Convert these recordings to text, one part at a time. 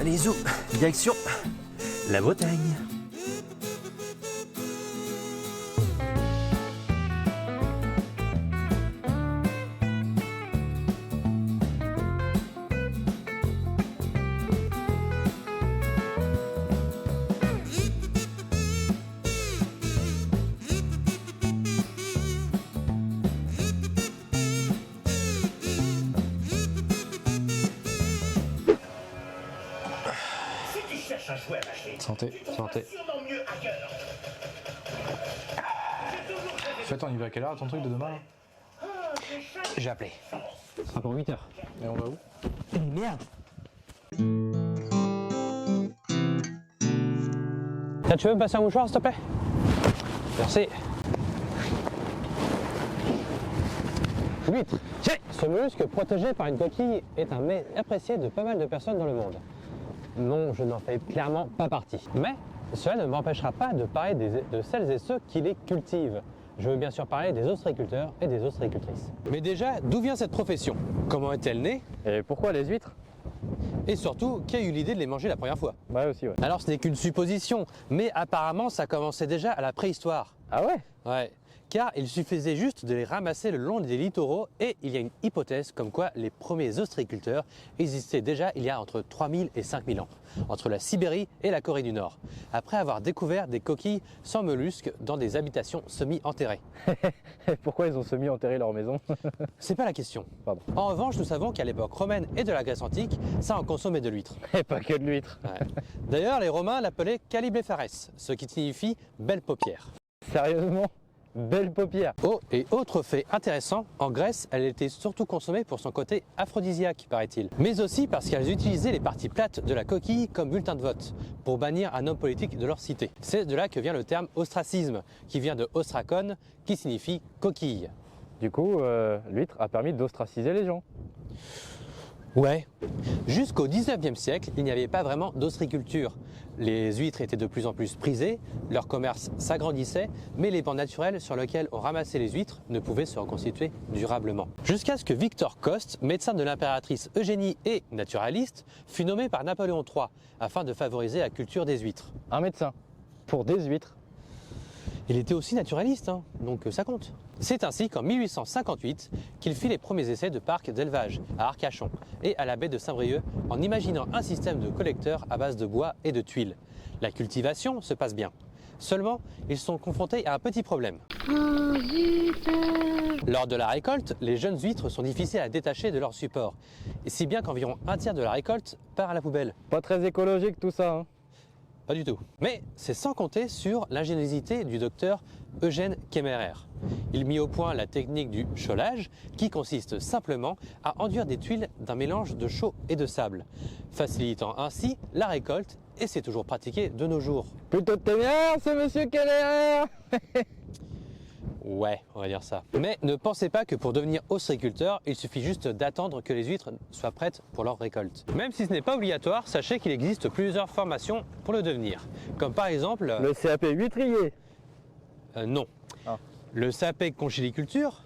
Allez zou, direction la Bretagne. Santé, santé. En fait, on y va à quelle heure ton truc de demain là? J'ai appelé. Ce sera pour 8h. Et on va où? Merde. Tiens, tu veux me passer un mouchoir s'il te plaît? Merci. L'huître. Ce mollusque protégé par une coquille est un mets apprécié de pas mal de personnes dans le monde. Non, je n'en fais clairement pas partie. Mais cela ne m'empêchera pas de parler de celles et ceux qui les cultivent. Je veux bien sûr parler des ostréiculteurs et des ostréicultrices. Mais déjà, d'où vient cette profession? Comment est-elle née? Et pourquoi les huîtres? Et surtout, qui a eu l'idée de les manger la première fois? Ouais, aussi, ouais. Alors ce n'est qu'une supposition, mais apparemment ça commençait déjà à la préhistoire. Ah ouais? Ouais, car il suffisait juste de les ramasser le long des littoraux et il y a une hypothèse comme quoi les premiers ostréiculteurs existaient déjà il y a entre 3000 et 5000 ans, entre la Sibérie et la Corée du Nord, après avoir découvert des coquilles sans mollusques dans des habitations semi-enterrées. Pourquoi ils ont semi-enterré leur maison? C'est pas la question. Pardon. En revanche, nous savons qu'à l'époque romaine et de la Grèce antique, ça en consommait de l'huître. Et pas que de l'huître. Ouais. D'ailleurs, les Romains l'appelaient caliblephares, ce qui signifie belle paupière. Sérieusement? Belle paupière. Oh, et autre fait intéressant, en Grèce, elle était surtout consommée pour son côté aphrodisiaque, paraît-il. Mais aussi parce qu'elles utilisaient les parties plates de la coquille comme bulletin de vote, pour bannir un homme politique de leur cité. C'est de là que vient le terme ostracisme, qui vient de ostrakon, qui signifie coquille. Du coup, l'huître a permis d'ostraciser les gens. Ouais. Jusqu'au 19e siècle, il n'y avait pas vraiment d'ostriculture. Les huîtres étaient de plus en plus prisées, leur commerce s'agrandissait, mais les bancs naturels sur lesquels on ramassait les huîtres ne pouvaient se reconstituer durablement. Jusqu'à ce que Victor Coste, médecin de l'impératrice Eugénie et naturaliste, fut nommé par Napoléon III afin de favoriser la culture des huîtres. Un médecin. Pour des huîtres. Il était aussi naturaliste, hein, donc ça compte. C'est ainsi qu'en 1858 qu'il fit les premiers essais de parcs d'élevage à Arcachon et à la baie de Saint-Brieuc en imaginant un système de collecteurs à base de bois et de tuiles. La cultivation se passe bien. Seulement, ils sont confrontés à un petit problème. Lors de la récolte, les jeunes huîtres sont difficiles à détacher de leur support, et si bien qu'environ un tiers de la récolte part à la poubelle. Pas très écologique tout ça, hein. Pas du tout. Mais c'est sans compter sur l'ingéniosité du docteur Eugène Kemmerer. Il mit au point la technique du cholage qui consiste simplement à enduire des tuiles d'un mélange de chaux et de sable, facilitant ainsi la récolte et c'est toujours pratiqué de nos jours. Plutôt de téméraire, ce monsieur Keller. Ouais, on va dire ça. Mais ne pensez pas que pour devenir ostréiculteur, il suffit juste d'attendre que les huîtres soient prêtes pour leur récolte. Même si ce n'est pas obligatoire, sachez qu'il existe plusieurs formations pour le devenir. Comme par exemple... Le CAP huîtrier. Non. Ah. Le CAP conchyliculture,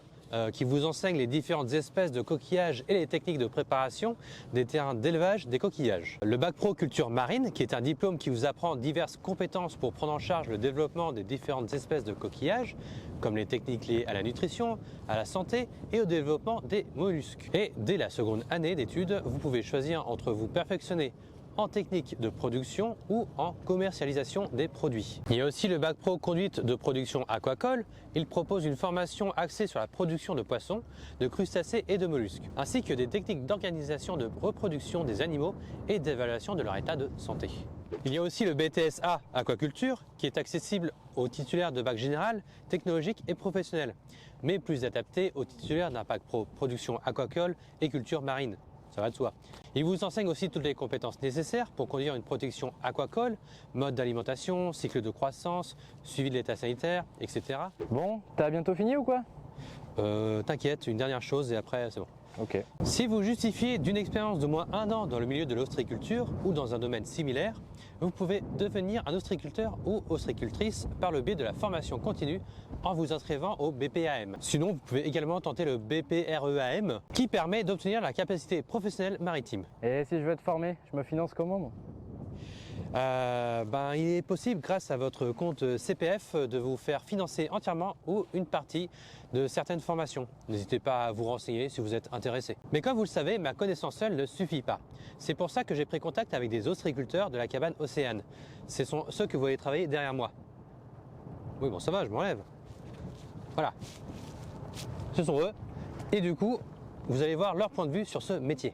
qui vous enseigne les différentes espèces de coquillages et les techniques de préparation des terrains d'élevage des coquillages. Le bac pro culture marine, qui est un diplôme qui vous apprend diverses compétences pour prendre en charge le développement des différentes espèces de coquillages, comme les techniques liées à la nutrition, à la santé et au développement des mollusques. Et dès la seconde année d'études, vous pouvez choisir entre vous perfectionner en technique de production ou en commercialisation des produits. Il y a aussi le bac pro conduite de production aquacole. Il propose une formation axée sur la production de poissons, de crustacés et de mollusques, ainsi que des techniques d'organisation de reproduction des animaux et d'évaluation de leur état de santé. Il y a aussi le BTSA aquaculture qui est accessible aux titulaires de bac général, technologique et professionnel, mais plus adapté aux titulaires d'un bac pro production aquacole et culture marine. Ça va de soi. Il vous enseigne aussi toutes les compétences nécessaires pour conduire une protection aquacole, mode d'alimentation, cycle de croissance, suivi de l'état sanitaire, etc. Bon, t'as bientôt fini ou quoi? T'inquiète, une dernière chose et après c'est bon. Ok. Si vous justifiez d'une expérience d'au moins 1 an dans le milieu de l'ostréiculture ou dans un domaine similaire, vous pouvez devenir un ostréiculteur ou ostréicultrice par le biais de la formation continue en vous inscrivant au BPAM. Sinon, vous pouvez également tenter le BPREAM qui permet d'obtenir la capacité professionnelle maritime. Et si je veux être formé, je me finance comment moi? Il est possible, grâce à votre compte CPF, de vous faire financer entièrement ou une partie de certaines formations. N'hésitez pas à vous renseigner si vous êtes intéressé. Mais comme vous le savez, ma connaissance seule ne suffit pas. C'est pour ça que j'ai pris contact avec des ostréiculteurs de la cabane Océane. Ce sont ceux que vous voyez travailler derrière moi. Oui, bon, ça va, je m'enlève. Voilà. Ce sont eux. Et du coup, vous allez voir leur point de vue sur ce métier.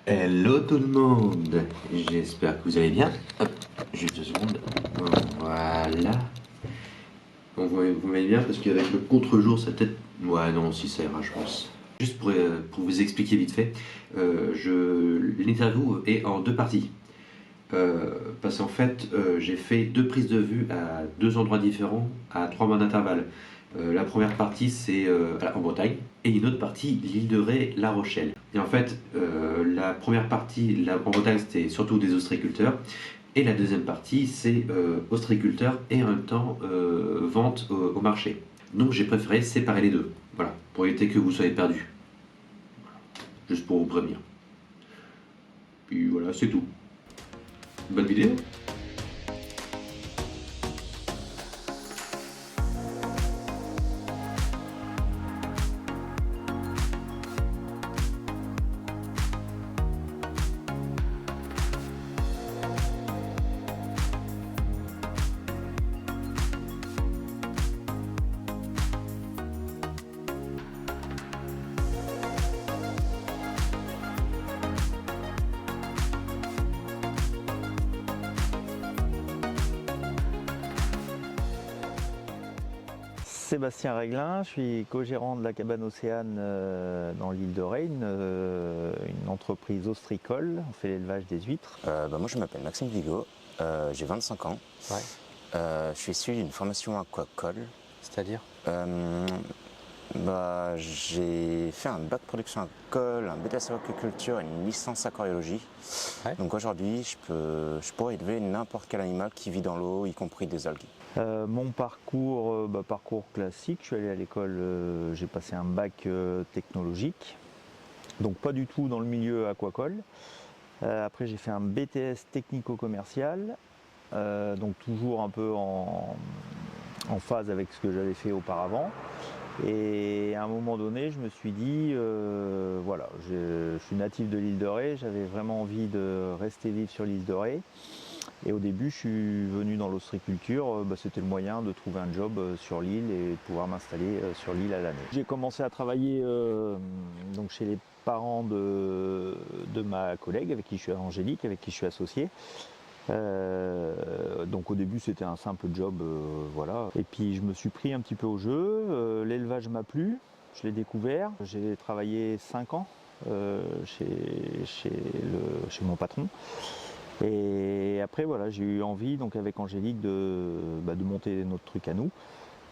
Hello tout le monde, j'espère que vous allez bien. Hop, juste 2 secondes. Voilà. Bon, vous m'allez bien parce qu'avec le contre-jour, ça peut-être... Ouais, non, si ça ira, je pense. Juste pour vous expliquer vite fait, l'interview est en 2 parties. Parce qu'en fait, j'ai fait 2 prises de vue à 2 endroits différents, à 3 mois d'intervalle. La première partie, c'est en Bretagne, et une autre partie, l'île de Ré, La Rochelle. Et en fait, la première partie, en Bretagne, c'était surtout des ostréiculteurs, et la deuxième partie, c'est ostréiculteurs et en même temps vente au marché. Donc j'ai préféré séparer les deux, voilà, pour éviter que vous soyez perdus. Voilà. Juste pour vous prévenir. Puis voilà, c'est tout. Bonne vidéo. Sébastien Réglin, je suis co-gérant de la cabane Océane dans l'île de Ré, une entreprise ostricole, on fait l'élevage des huîtres. Moi je m'appelle Maxime Vigo, j'ai 25 ans, Ouais. je suis issu d'une formation aquacole. C'est-à-dire? J'ai fait un bac production aquacole, un BTS aquaculture et une licence aquariologie. Ouais. Donc aujourd'hui je pourrais élever n'importe quel animal qui vit dans l'eau, y compris des algues. Mon parcours, parcours classique, je suis allé à l'école, j'ai passé un bac technologique, donc pas du tout dans le milieu aquacole. Après j'ai fait un BTS technico-commercial, donc toujours un peu en phase avec ce que j'avais fait auparavant. Et à un moment donné, je me suis dit, voilà, je suis natif de l'île de Ré, j'avais vraiment envie de rester vivre sur l'île de Ré. Et au début, je suis venu dans l'ostréiculture, c'était le moyen de trouver un job sur l'île et de pouvoir m'installer sur l'île à l'année. J'ai commencé à travailler donc chez les parents de ma collègue, avec qui je suis Angélique, avec qui je suis associé. Donc au début c'était un simple job, voilà. Et puis je me suis pris un petit peu au jeu, l'élevage m'a plu, je l'ai découvert. J'ai travaillé 5 ans chez mon patron. Et après voilà, j'ai eu envie donc avec Angélique de monter notre truc à nous.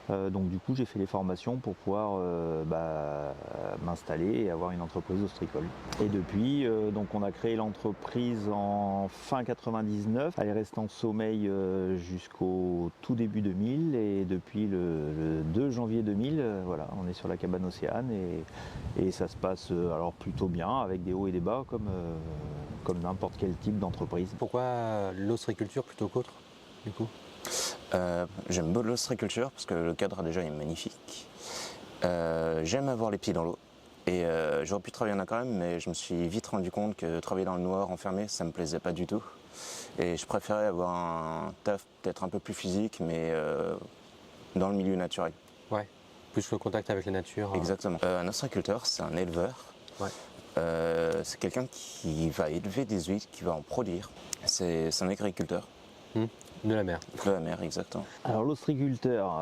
Donc du coup j'ai fait les formations pour pouvoir m'installer et avoir une entreprise ostricole. Et depuis, donc on a créé l'entreprise en fin 99. Elle est restée en sommeil jusqu'au tout début 2000 et depuis le 2 janvier 2000, voilà, on est sur la cabane Océane et ça se passe alors plutôt bien avec des hauts et des bas comme n'importe quel type d'entreprise. Pourquoi l'ostréiculture plutôt qu'autre, du coup? J'aime beaucoup l'ostréiculture parce que le cadre déjà est magnifique. J'aime avoir les pieds dans l'eau et j'aurais pu travailler en aquarium, mais je me suis vite rendu compte que travailler dans le noir enfermé, ça me plaisait pas du tout. Et je préférais avoir un taf peut-être un peu plus physique, mais dans le milieu naturel. Ouais, plus le contact avec la nature. Exactement. Un ostréiculteur, c'est un éleveur. Ouais. C'est quelqu'un qui va élever des huîtres, qui va en produire. C'est un agriculteur. De la mer. De la mer, exactement. Alors l'ostriculteur,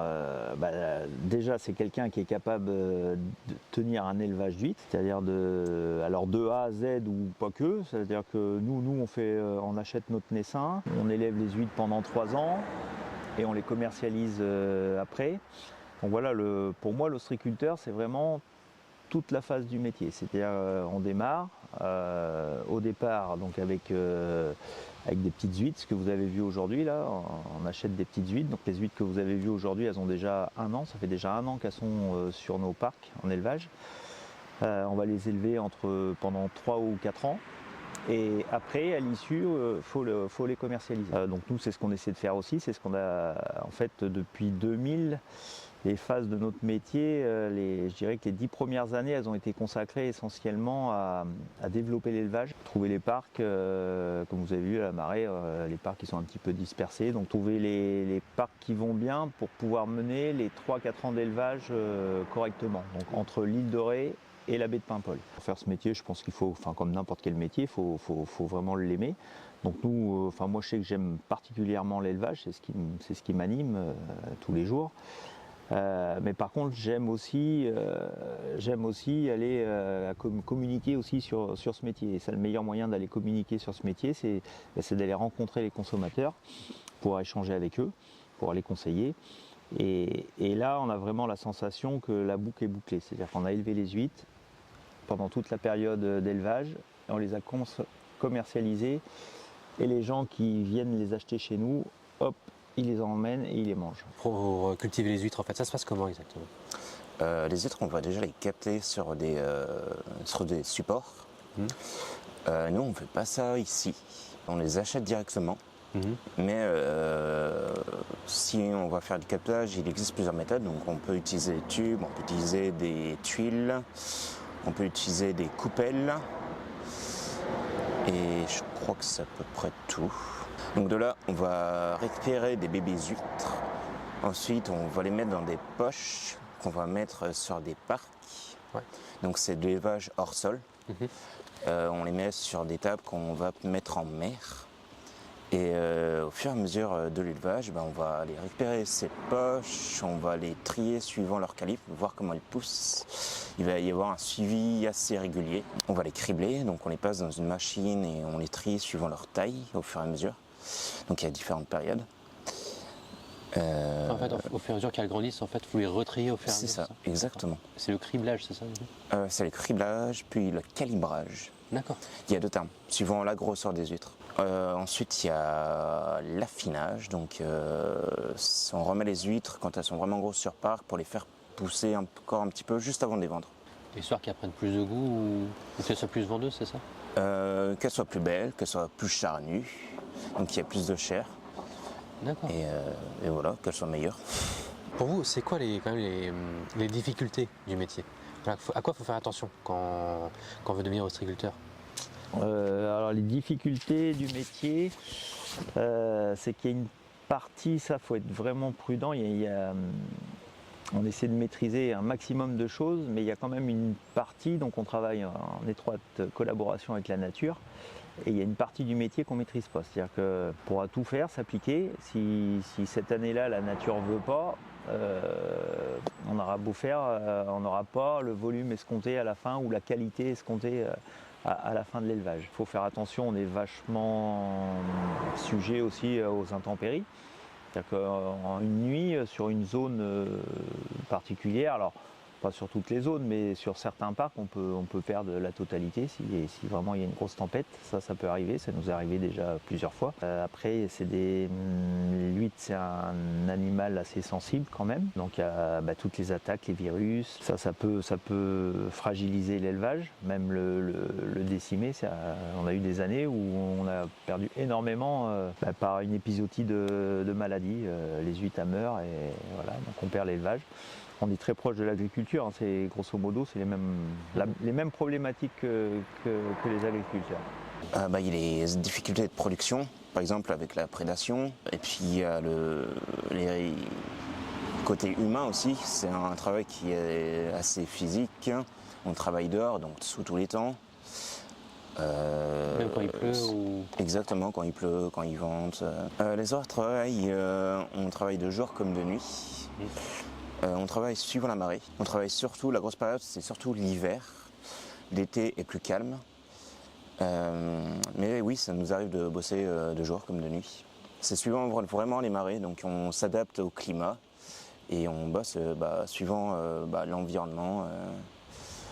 déjà c'est quelqu'un qui est capable de tenir un élevage d'huîtres, c'est-à-dire de A à Z ou pas que, c'est-à-dire que nous on achète notre naissain, on élève les huîtres pendant 3 ans et on les commercialise après. Donc voilà, pour moi l'ostriculteur c'est vraiment toute la phase du métier, c'est-à-dire on démarre au départ donc avec des petites huîtres, ce que vous avez vu aujourd'hui là, on achète des petites huîtres. Donc les huîtres que vous avez vues aujourd'hui, elles ont déjà 1 an, ça fait déjà 1 an qu'elles sont sur nos parcs en élevage. On va les élever pendant 3 ou 4 ans. Et après, à l'issue, faut les commercialiser. Donc nous, c'est ce qu'on essaie de faire aussi. C'est ce qu'on a en fait depuis 2000. Les phases de notre métier, je dirais que les 10 premières années, elles ont été consacrées essentiellement à développer l'élevage, trouver les parcs, comme vous avez vu à la Marée, les parcs qui sont un petit peu dispersés, donc trouver les parcs qui vont bien pour pouvoir mener les 3-4 ans d'élevage correctement, donc entre l'île de Ré et la baie de Paimpol. Pour faire ce métier, je pense qu'il faut, comme n'importe quel métier, il faut vraiment l'aimer. Donc nous, moi je sais que j'aime particulièrement l'élevage, c'est ce qui m'anime tous les jours. Mais par contre, j'aime aussi aller communiquer aussi sur ce métier. Et c'est le meilleur moyen d'aller communiquer sur ce métier, c'est d'aller rencontrer les consommateurs, pour échanger avec eux, pour les conseiller. Et là, on a vraiment la sensation que la boucle est bouclée. C'est-à-dire qu'on a élevé les huîtres pendant toute la période d'élevage, et on les a commercialisées. Et les gens qui viennent les acheter chez nous, hop, ils les emmènent et ils les mangent. Pour cultiver les huîtres, en fait, ça se passe comment exactement? Les huîtres, on va déjà les capter sur des supports. Nous, on ne fait pas ça ici. On les achète directement. Mais si on va faire du captage, il existe plusieurs méthodes. Donc on peut utiliser des tubes, on peut utiliser des tuiles, on peut utiliser des coupelles. Et je crois que c'est à peu près tout. Donc de là, on va récupérer des bébés huîtres. Ensuite, on va les mettre dans des poches qu'on va mettre sur des parcs. Ouais. Donc c'est de l'élevage hors sol. On les met sur des tables qu'on va mettre en mer. Et au fur et à mesure de l'élevage, on va aller récupérer ces poches, on va les trier suivant leur calibre, voir comment elles poussent. Il va y avoir un suivi assez régulier. On va les cribler, donc on les passe dans une machine et on les trie suivant leur taille au fur et à mesure. Donc il y a différentes périodes. En fait, au fur et à mesure qu'elles grandissent, en fait, vous les retriez au fur et à mesure. C'est ça, exactement. C'est le criblage, c'est ça? C'est le criblage, puis le calibrage. D'accord. Il y a deux termes, suivant la grosseur des huîtres. Ensuite, il y a l'affinage. Donc, on remet les huîtres quand elles sont vraiment grosses sur parc pour les faire pousser encore un petit peu juste avant de les vendre. Histoire qu'elles prennent plus de goût ou qu'elles soient plus vendeuses, c'est ça? Qu'elles soient plus belles, qu'elles soient plus charnues. Donc, il y a plus de chair. D'accord. Et voilà, qu'elles soient meilleures. Pour vous, c'est quoi les difficultés du métier? À quoi il faut faire attention quand on veut devenir ostréiculteur? Alors les difficultés du métier, c'est qu'il y a une partie, ça faut être vraiment prudent. On essaie de maîtriser un maximum de choses, mais il y a quand même une partie, donc on travaille en étroite collaboration avec la nature, et il y a une partie du métier qu'on ne maîtrise pas. C'est-à-dire qu'on pourra tout faire, s'appliquer. Si cette année-là la nature ne veut pas, on aura beau faire, on n'aura pas le volume escompté à la fin ou la qualité escomptée à la fin de l'élevage. Il faut faire attention, on est vachement sujet aussi aux intempéries. C'est-à-dire qu'une nuit, sur une zone particulière, alors pas sur toutes les zones, mais sur certains parcs, on peut perdre la totalité si vraiment il y a une grosse tempête. Ça peut arriver, ça nous est arrivé déjà plusieurs fois. Après, l'huître, c'est un animal assez sensible quand même. Donc il y a toutes les attaques, les virus, ça peut fragiliser l'élevage, même le décimer. On a eu des années où on a perdu énormément par une épisodie de maladie. Les huîtres meurent et voilà, donc on perd l'élevage. On est très proche de l'agriculture, hein. C'est grosso modo c'est les mêmes problématiques que les agriculteurs. Il y a les difficultés de production, par exemple avec la prédation, et puis il y a les côté humain aussi. C'est un travail qui est assez physique. On travaille dehors, donc sous tous les temps. Même quand il pleut ou... Exactement, quand il pleut, quand il vente. Les heures de travail, on travaille de jour comme de nuit. On travaille suivant la marée. On travaille surtout, la grosse période, c'est surtout l'hiver. L'été est plus calme. Mais oui, ça nous arrive de bosser de jour comme de nuit. C'est suivant vraiment les marées, donc on s'adapte au climat et on bosse suivant l'environnement,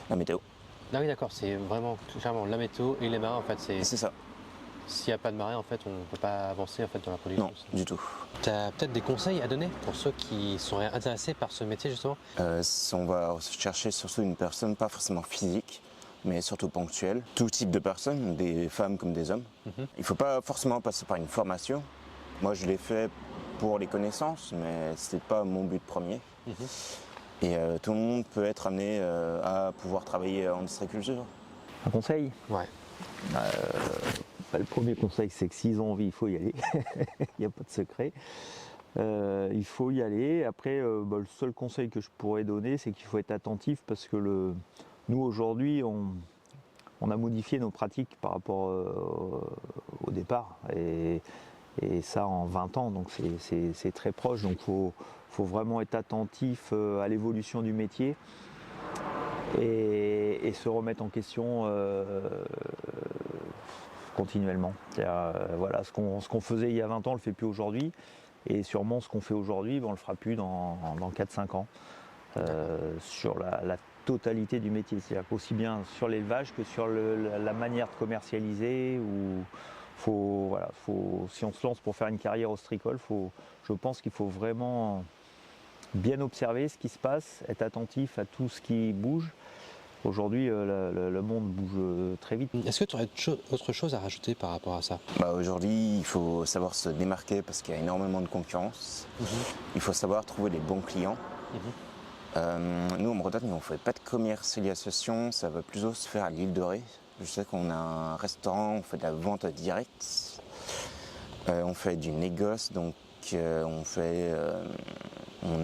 la météo. Ah oui, d'accord, c'est vraiment clairement la météo et les marées, en fait. C'est ça. S'il n'y a pas de marée, en fait, on ne peut pas avancer en fait, dans la production. Non, du tout. Tu as peut-être des conseils à donner pour ceux qui sont intéressés par ce métier, justement? On va chercher surtout une personne pas forcément physique, mais surtout ponctuelles. Tout type de personnes, des femmes comme des hommes. Il ne faut pas forcément passer par une formation. Moi, je l'ai fait pour les connaissances, mais ce n'était pas mon but premier. Et tout le monde peut être amené à pouvoir travailler en ostréiculture. Un conseil? Ouais. Le premier conseil, c'est que s'ils ont envie, il faut y aller. Il n'y a pas de secret. Il faut y aller. Après, le seul conseil que je pourrais donner, c'est qu'il faut être attentif parce que nous, aujourd'hui, on a modifié nos pratiques par rapport au départ. Et ça en 20 ans, donc c'est très proche. Donc il faut vraiment être attentif à l'évolution du métier et se remettre en question continuellement. Voilà, ce qu'on faisait il y a 20 ans, on ne le fait plus aujourd'hui. Et sûrement ce qu'on fait aujourd'hui, on ne le fera plus dans 4-5 ans. Sur la totalité du métier. C'est-à-dire qu'aussi bien sur l'élevage que sur la manière de commercialiser. Si on se lance pour faire une carrière ostricole, je pense qu'il faut vraiment bien observer ce qui se passe, être attentif à tout ce qui bouge. Aujourd'hui, le monde bouge très vite. Est-ce que tu aurais autre chose à rajouter par rapport à ça? Aujourd'hui, il faut savoir se démarquer parce qu'il y a énormément de concurrence. Il faut savoir trouver les bons clients. Nous, en Bretagne, on ne fait pas de commercialisation, ça va plutôt se faire à l'île de Ré. Je sais qu'on a un restaurant, on fait de la vente directe, on fait du négoce, donc on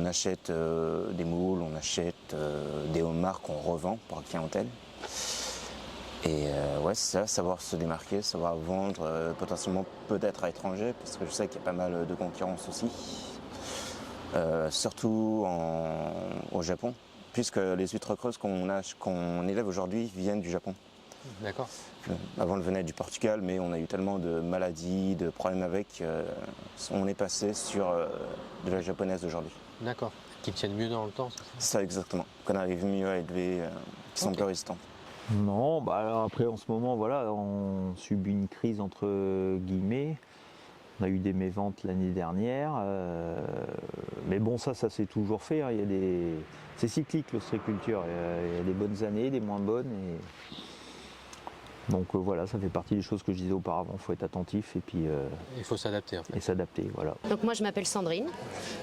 achète des moules, on achète des homards qu'on revend pour la clientèle. Et c'est ça, savoir se démarquer, savoir vendre potentiellement peut-être à l'étranger, parce que je sais qu'il y a pas mal de concurrence aussi. Surtout au Japon, puisque les huîtres creuses qu'on élève aujourd'hui viennent du Japon. D'accord. Avant, elles venaient du Portugal, mais on a eu tellement de maladies, de problèmes avec, on est passé sur de la japonaise d'aujourd'hui. D'accord. Qui tiennent mieux dans le temps, c'est ça? C'est ça exactement, qu'on arrive mieux à élever, qui sont plus résistants. Non, alors après en ce moment, voilà, on subit une crise entre guillemets. On a eu des méventes l'année dernière, mais bon, ça s'est toujours fait. Hein. C'est cyclique l'ostréiculture. Il y a des bonnes années, des moins bonnes. Donc voilà, ça fait partie des choses que je disais auparavant. Il faut être attentif et puis. Il faut s'adapter en fait. Et s'adapter, voilà. Donc moi je m'appelle Sandrine,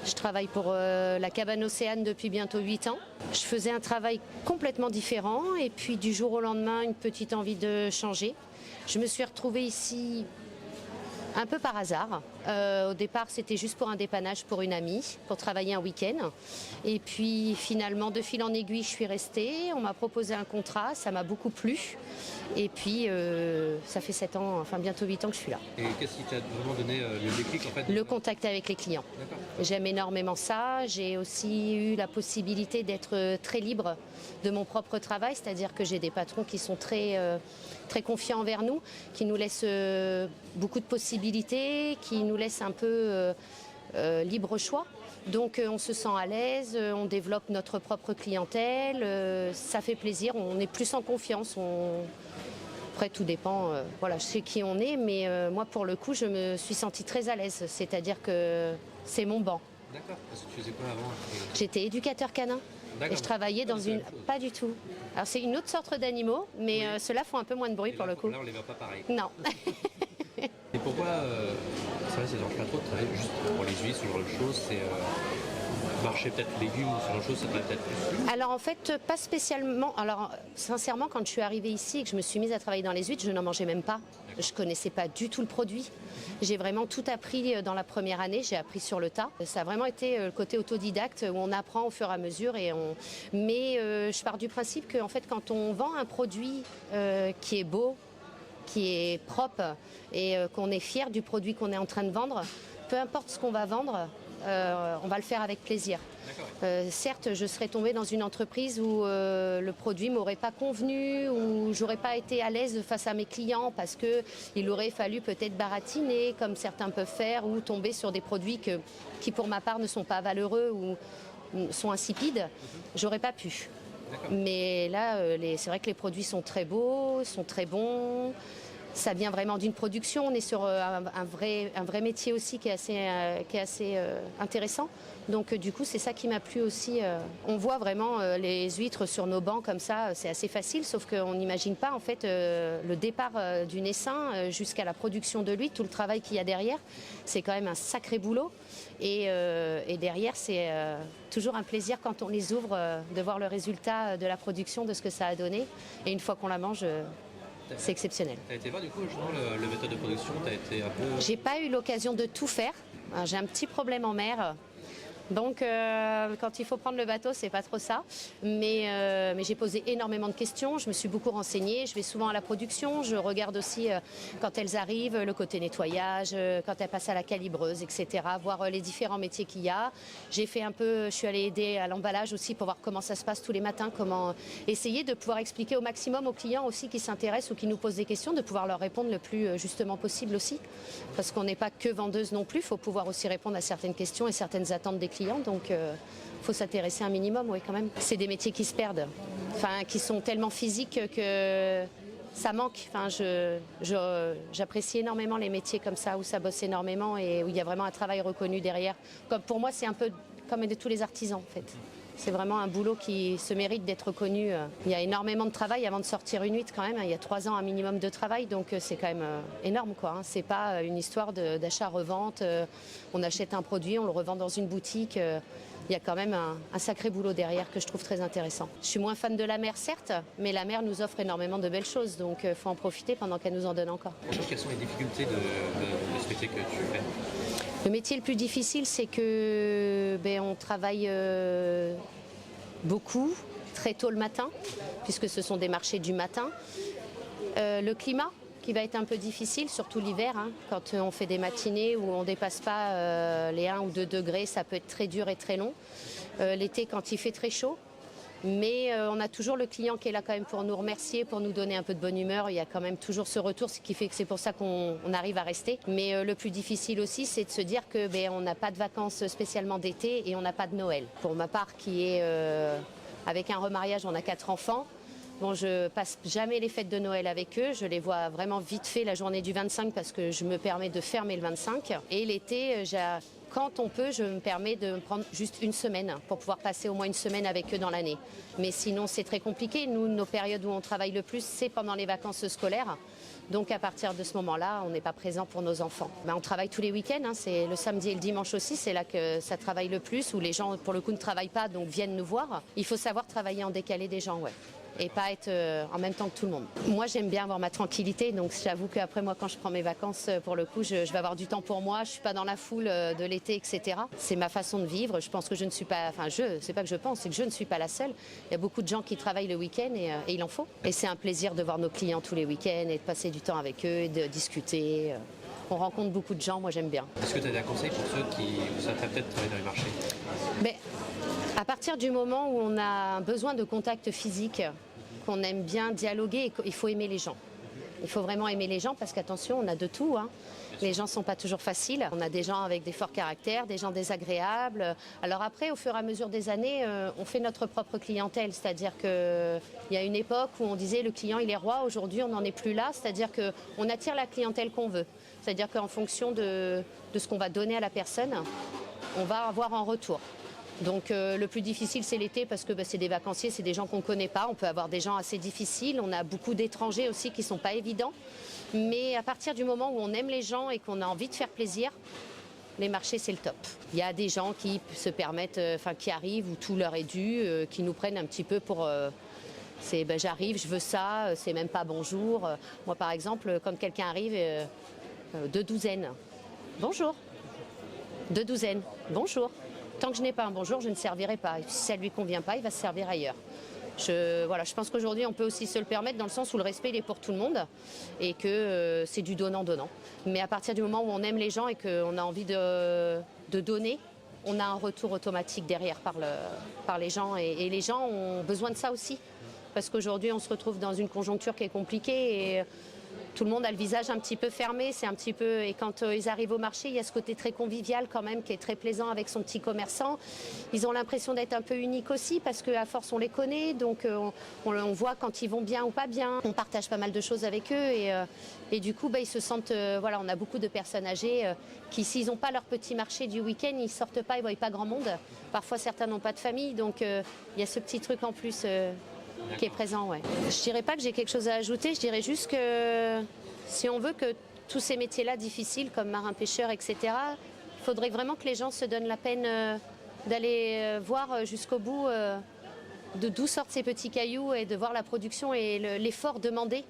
je travaille pour la cabane Océane depuis bientôt 8 ans. Je faisais un travail complètement différent et puis du jour au lendemain, une petite envie de changer. Je me suis retrouvée ici un peu par hasard. Au départ, c'était juste pour un dépannage pour une amie, pour travailler un week-end. Et puis finalement, de fil en aiguille, je suis restée. On m'a proposé un contrat, ça m'a beaucoup plu. Et puis, ça fait 7 ans, enfin bientôt 8 ans que je suis là. Et qu'est-ce qui t'a vraiment donné le déclic en fait? Le contact avec les clients. J'aime énormément ça. J'ai aussi eu la possibilité d'être très libre de mon propre travail, c'est-à-dire que j'ai des patrons qui sont très confiants envers nous, qui nous laissent beaucoup de possibilités, qui nous laissent un peu libre choix. Donc on se sent à l'aise, on développe notre propre clientèle, ça fait plaisir, on est plus en confiance. Après tout dépend, voilà, je sais qui on est, mais moi pour le coup je me suis sentie très à l'aise, c'est-à-dire que c'est mon banc. D'accord, parce que tu faisais quoi avant? J'étais éducateur canin. Et je travaillais dans une... Pas du tout. Alors c'est une autre sorte d'animaux, mais ceux-là font un peu moins de bruit pour le coup. Là on les voit pas pareil. Non. Et pourquoi ça ne dérange pas trop de travailler juste pour les huîtres, ce genre de choses? C'est marcher peut-être légumes ou ce genre de choses, ça devrait peut-être plus. Alors en fait, pas spécialement. Alors sincèrement, quand je suis arrivée ici et que je me suis mise à travailler dans les huîtres, je n'en mangeais même pas. Je ne connaissais pas du tout le produit. J'ai vraiment tout appris dans la première année, j'ai appris sur le tas. Ça a vraiment été le côté autodidacte où on apprend au fur et à mesure. Mais je pars du principe que en fait, quand on vend un produit qui est beau, qui est propre et qu'on est fier du produit qu'on est en train de vendre, peu importe ce qu'on va vendre, on va le faire avec plaisir. Certes, je serais tombée dans une entreprise où le produit m'aurait pas convenu, où j'aurais pas été à l'aise face à mes clients parce qu'il aurait fallu peut-être baratiner comme certains peuvent faire ou tomber sur des produits qui pour ma part ne sont pas valeureux ou sont insipides. J'aurais pas pu. Mais là, c'est vrai que les produits sont très beaux, sont très bons. Ça vient vraiment d'une production. On est sur un vrai métier aussi qui est assez intéressant. Donc du coup, c'est ça qui m'a plu aussi. On voit vraiment les huîtres sur nos bancs comme ça, c'est assez facile, sauf qu'on n'imagine pas en fait le départ du naissin jusqu'à la production de l'huître, tout le travail qu'il y a derrière. C'est quand même un sacré boulot. Et derrière, c'est toujours un plaisir quand on les ouvre de voir le résultat de la production, de ce que ça a donné. Et une fois qu'on la mange, c'est exceptionnel. Tu as été voir du coup justement le méthode de production, tu as été un peu... J'ai pas eu l'occasion de tout faire. J'ai un petit problème en mer. Donc quand il faut prendre le bateau, c'est pas trop ça. Mais j'ai posé énormément de questions, je me suis beaucoup renseignée, je vais souvent à la production, je regarde aussi quand elles arrivent, le côté nettoyage, quand elles passent à la calibreuse, etc. Voir les différents métiers qu'il y a. J'ai fait un peu, je suis allée aider à l'emballage aussi pour voir comment ça se passe tous les matins, comment essayer de pouvoir expliquer au maximum aux clients aussi qui s'intéressent ou qui nous posent des questions, de pouvoir leur répondre le plus justement possible aussi. Parce qu'on n'est pas que vendeuse non plus, il faut pouvoir aussi répondre à certaines questions et certaines attentes des clients. Donc il faut s'intéresser un minimum, oui quand même. C'est des métiers qui se perdent, enfin, qui sont tellement physiques que ça manque. Enfin, j'apprécie énormément les métiers comme ça, où ça bosse énormément et où il y a vraiment un travail reconnu derrière. Comme, pour moi, c'est un peu comme de tous les artisans en fait. C'est vraiment un boulot qui se mérite d'être reconnu. Il y a énormément de travail avant de sortir une huître quand même. Il y a 3 ans un minimum de travail, donc c'est quand même énorme quoi. C'est pas une histoire d'achat-revente. On achète un produit, on le revend dans une boutique. Il y a quand même un sacré boulot derrière que je trouve très intéressant. Je suis moins fan de la mer certes, mais la mer nous offre énormément de belles choses, donc il faut en profiter pendant qu'elle nous en donne encore. Bonjour, quelles sont les difficultés de ce métier que tu fais? Le métier le plus difficile, c'est que on travaille beaucoup, très tôt le matin, puisque ce sont des marchés du matin. Le climat, qui va être un peu difficile, surtout l'hiver, hein, quand on fait des matinées où on ne dépasse pas les 1 ou 2 degrés, ça peut être très dur et très long. L'été, quand il fait très chaud. Mais on a toujours le client qui est là quand même pour nous remercier, pour nous donner un peu de bonne humeur. Il y a quand même toujours ce retour, ce qui fait que c'est pour ça qu'on arrive à rester. Mais le plus difficile aussi, c'est de se dire que on n'a pas de vacances spécialement d'été et on n'a pas de Noël. Pour ma part, qui est avec un remariage, on a 4 enfants. Bon, je passe jamais les fêtes de Noël avec eux. Je les vois vraiment vite fait la journée du 25 parce que je me permets de fermer le 25. Et l'été, quand on peut, je me permets de me prendre juste une semaine pour pouvoir passer au moins une semaine avec eux dans l'année. Mais sinon, c'est très compliqué. Nous, nos périodes où on travaille le plus, c'est pendant les vacances scolaires. Donc à partir de ce moment-là, on n'est pas présent pour nos enfants. On travaille tous les week-ends, hein. C'est le samedi et le dimanche aussi, c'est là que ça travaille le plus, où les gens, pour le coup, ne travaillent pas, donc viennent nous voir. Il faut savoir travailler en décalé des gens, ouais. Et pas être en même temps que tout le monde. Moi, j'aime bien avoir ma tranquillité, donc j'avoue qu'après moi, quand je prends mes vacances, pour le coup, je vais avoir du temps pour moi, je ne suis pas dans la foule de l'été, etc. C'est ma façon de vivre, je pense que je ne suis pas, enfin, c'est pas que je pense, c'est que je ne suis pas la seule. Il y a beaucoup de gens qui travaillent le week-end et il en faut. Et c'est un plaisir de voir nos clients tous les week-ends et de passer du temps avec eux, et de discuter. On rencontre beaucoup de gens, moi j'aime bien. Est-ce que tu as des conseils pour ceux qui souhaiteraient peut-être travailler dans les marchés? Mais à partir du moment où on a un besoin de contact physique, qu'on aime bien dialoguer, il faut aimer les gens. Il faut vraiment aimer les gens parce qu'attention, on a de tout, hein. Les gens ne sont pas toujours faciles. On a des gens avec des forts caractères, des gens désagréables. Alors après, au fur et à mesure des années, on fait notre propre clientèle. C'est-à-dire qu'il y a une époque où on disait le client il est roi. Aujourd'hui, on n'en est plus là. C'est-à-dire qu'on attire la clientèle qu'on veut. C'est-à-dire qu'en fonction de ce qu'on va donner à la personne, on va avoir en retour. Donc le plus difficile, c'est l'été parce que c'est des vacanciers, c'est des gens qu'on ne connaît pas. On peut avoir des gens assez difficiles. On a beaucoup d'étrangers aussi qui ne sont pas évidents. Mais à partir du moment où on aime les gens et qu'on a envie de faire plaisir, les marchés, c'est le top. Il y a des gens qui se permettent, qui arrivent où tout leur est dû, qui nous prennent un petit peu pour... j'arrive, je veux ça, c'est même pas bonjour. Moi, par exemple, quand quelqu'un arrive, 2 douzaines. Bonjour. 2 douzaines. Bonjour. Tant que je n'ai pas un bonjour, je ne servirai pas. Et si ça ne lui convient pas, il va se servir ailleurs. Je pense qu'aujourd'hui, on peut aussi se le permettre dans le sens où le respect il est pour tout le monde et que c'est du donnant-donnant. Mais à partir du moment où on aime les gens et qu'on a envie de donner, on a un retour automatique derrière par les gens. Et les gens ont besoin de ça aussi. Parce qu'aujourd'hui, on se retrouve dans une conjoncture qui est compliquée et tout le monde a le visage un petit peu fermé, c'est un petit peu, et quand ils arrivent au marché, il y a ce côté très convivial quand même qui est très plaisant avec son petit commerçant. Ils ont l'impression d'être un peu uniques aussi parce qu'à force on les connaît, donc on voit quand ils vont bien ou pas bien. On partage pas mal de choses avec eux et du coup ils se sentent, voilà, on a beaucoup de personnes âgées qui s'ils n'ont pas leur petit marché du week-end, ils sortent pas, ils voient pas grand monde. Parfois certains n'ont pas de famille, donc il y a ce petit truc en plus. Qui est présent, ouais. Je dirais pas que j'ai quelque chose à ajouter, je dirais juste que si on veut que tous ces métiers-là difficiles comme marin-pêcheur, etc., il faudrait vraiment que les gens se donnent la peine d'aller voir jusqu'au bout de d'où sortent ces petits cailloux et de voir la production et l'effort demandé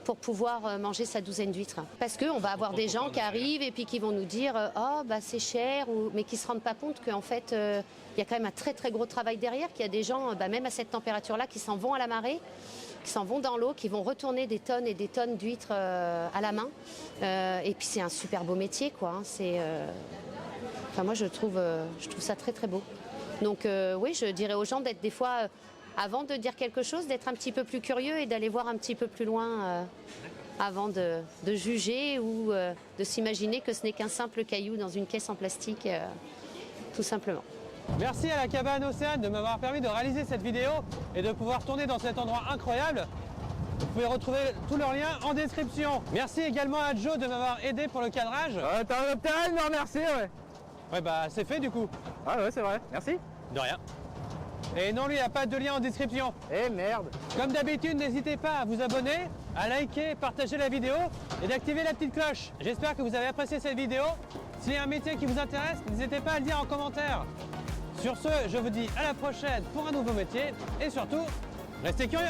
pour pouvoir manger sa douzaine d'huîtres. Parce qu'on va avoir des gens qui arrivent et puis qui vont nous dire « Oh, bah c'est cher », mais qui ne se rendent pas compte qu'en fait, il y a quand même un très très gros travail derrière, qu'il y a des gens, même à cette température-là, qui s'en vont à la marée, qui s'en vont dans l'eau, qui vont retourner des tonnes et des tonnes d'huîtres à la main. Et puis c'est un super beau métier, quoi. Enfin, moi, je trouve ça très très beau. Donc oui, je dirais aux gens d'être des fois... avant de dire quelque chose, d'être un petit peu plus curieux et d'aller voir un petit peu plus loin avant de juger ou de s'imaginer que ce n'est qu'un simple caillou dans une caisse en plastique, tout simplement. Merci à la cabane Océane de m'avoir permis de réaliser cette vidéo et de pouvoir tourner dans cet endroit incroyable. Vous pouvez retrouver tous leurs liens en description. Merci également à Joe de m'avoir aidé pour le cadrage. T'as un intérêt de me remercier, ouais. Ouais, bah c'est fait du coup. Ah ouais, c'est vrai, merci. De rien. Et non, lui, il n'y a pas de lien en description. Eh merde. Comme d'habitude, n'hésitez pas à vous abonner, à liker, partager la vidéo et d'activer la petite cloche. J'espère que vous avez apprécié cette vidéo. S'il y a un métier qui vous intéresse, n'hésitez pas à le dire en commentaire. Sur ce, je vous dis à la prochaine pour un nouveau métier et surtout, restez curieux.